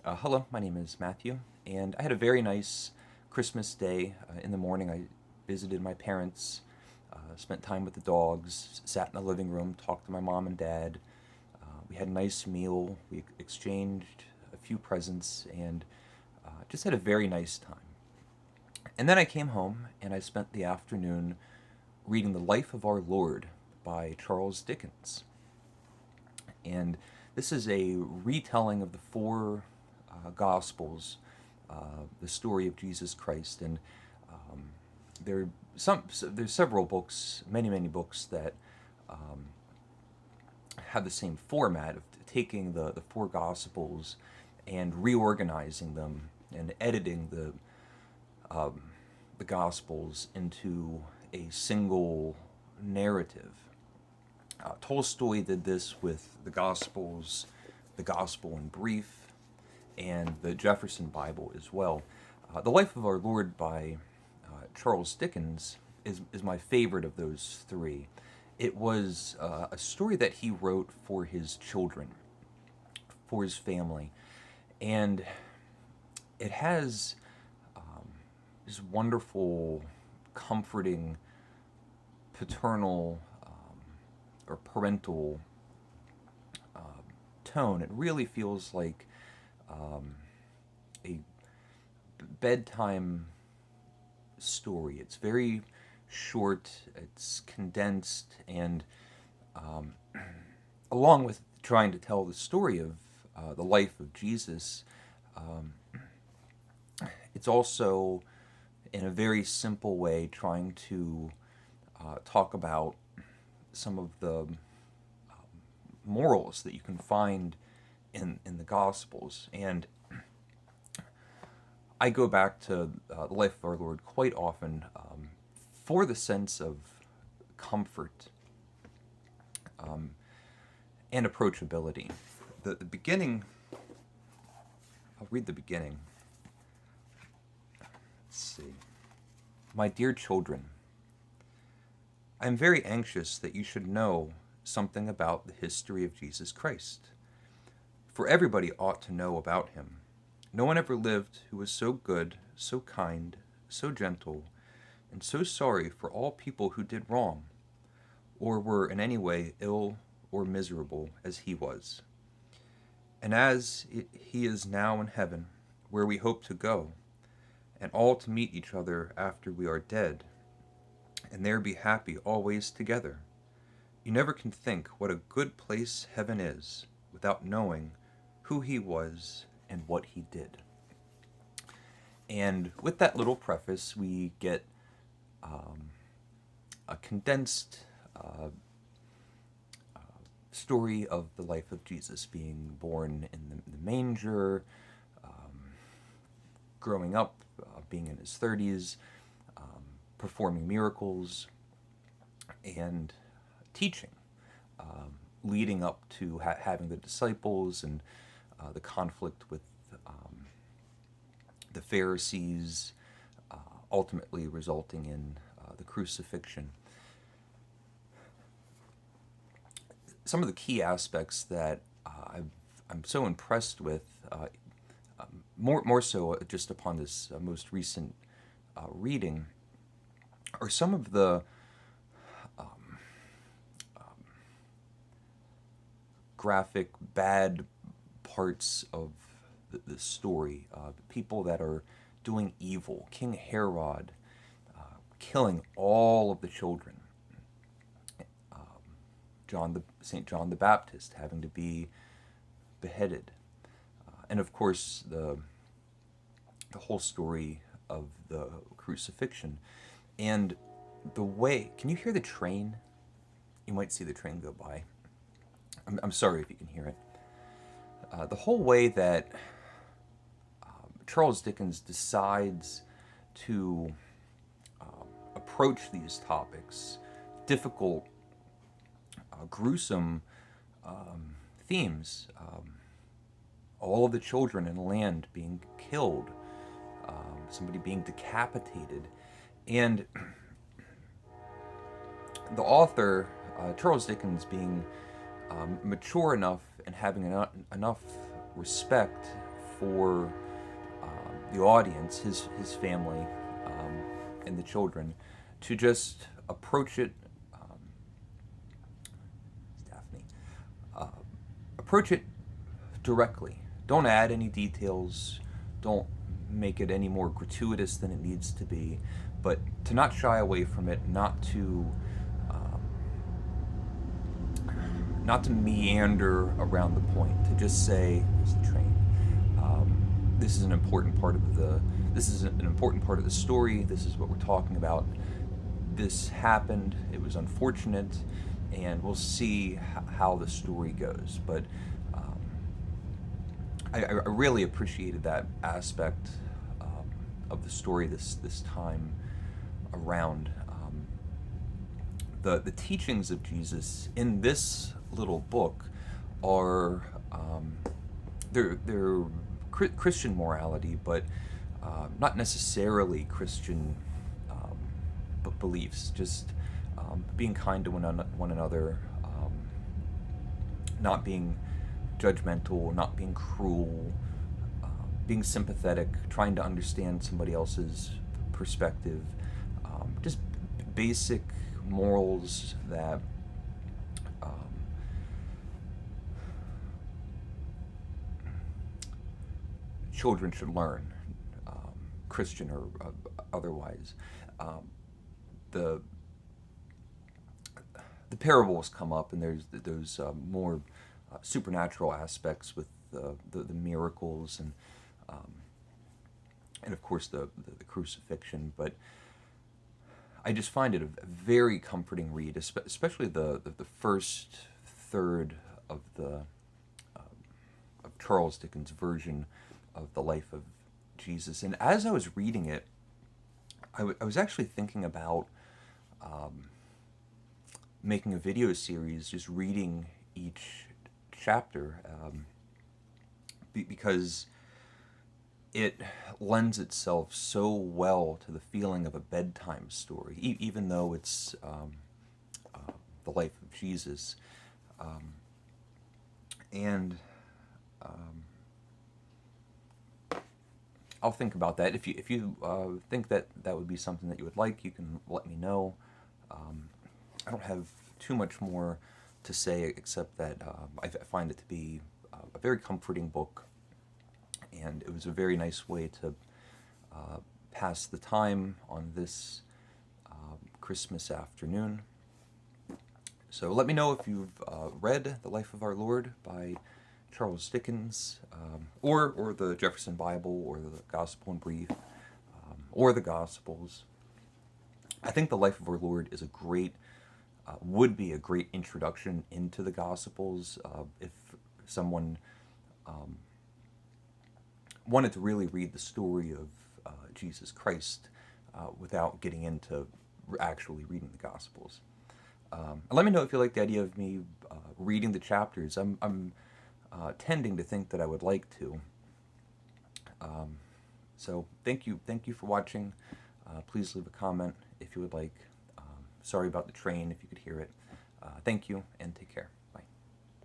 Hello, my name is Matthew, and I had a very nice Christmas day. In the morning, I visited my parents, spent time with the dogs, sat in the living room, talked to my mom and dad. We had a nice meal, we exchanged a few presents, and just had a very nice time. And then I came home and I spent the afternoon reading The Life of Our Lord by Charles Dickens. And this is a retelling of the four Gospels, the story of Jesus Christ. And um, there there's several books, many books that have the same format of taking the four Gospels and reorganizing them and editing the Gospels into a single narrative. Tolstoy did this with the Gospels, the Gospel in Brief, and the Jefferson Bible as well. The Life of Our Lord by Charles Dickens is my favorite of those three. It was a story that he wrote for his children, for his family, and it has this wonderful, comforting, paternal or parental tone. It really feels like a bedtime story. It's very short, it's condensed, and along with trying to tell the story of the life of Jesus, um, it's also, in a very simple way, trying to talk about some of the morals that you can find in the Gospels. And I go back to the life of our Lord quite often for the sense of comfort and approachability. The beginning, I'll read the beginning. Let's see. My dear children, I am very anxious that you should know something about the history of Jesus Christ, for everybody ought to know about him. No one ever lived who was so good, so kind, so gentle, and so sorry for all people who did wrong, or were in any way ill or miserable as he was. And as he is now in heaven, where we hope to go, and all to meet each other after we are dead, and there be happy always together. You never can think what a good place heaven is without knowing who he was and what he did. And with that little preface, we get a condensed story of the life of Jesus, being born in the manger, growing up, being in his 30s, performing miracles, and teaching, leading up to having the disciples and the conflict with the Pharisees, ultimately resulting in the crucifixion. Some of the key aspects that I'm so impressed with, more so just upon this most recent reading, are some of the graphic, bad parts of the story. People that are doing evil. King Herod killing all of the children. Saint John the Baptist having to be beheaded, and of course the whole story of the crucifixion. And the way, can you hear the train? You might see the train go by. I'm sorry if you can hear it. The whole way that Charles Dickens decides to approach these topics, difficult, gruesome themes, all of the children in the land being killed, somebody being decapitated, and the author, Charles Dickens, being mature enough and having enough respect for the audience, his family, and the children, to just approach it, Daphne, approach it directly. Don't add any details. Don't make it any more gratuitous than it needs to be, but to not shy away from it, not to meander around the point, to just say, "There's the train. This is an important part of the story. This is what we're talking about. This happened. It was unfortunate, and we'll see how the story goes." But I really appreciated that aspect of the story this time around. The teachings of Jesus in this little book are they're Christian morality, but not necessarily Christian beliefs. Just being kind to one another, not being judgmental, not being cruel, being sympathetic, trying to understand somebody else's perspective, just basic morals that children should learn, Christian or otherwise. The parables come up, and there's those more supernatural aspects with the miracles and of course the crucifixion. But I just find it a very comforting read, especially the first third of of Charles Dickens' version of the life of Jesus. And as I was reading it, I was actually thinking about making a video series, just reading each chapter, because it lends itself so well to the feeling of a bedtime story, even though it's the life of Jesus. And I'll think about that. If you think that would be something that you would like, you can let me know. I don't have too much more to say except that I find it to be a very comforting book, and it was a very nice way to pass the time on this Christmas afternoon. So let me know if you've read The Life of Our Lord by Charles Dickens, or the Jefferson Bible, or the Gospel in Brief, or the Gospels. I think The Life of Our Lord is would be a great introduction into the Gospels if someone wanted to really read the story of Jesus Christ without getting into actually reading the Gospels. Let me know if you like the idea of me reading the chapters. I'm tending to think that I would like to. So thank you for watching. Please leave a comment if you would like. Sorry about the train if you could hear it. Thank you, and take care.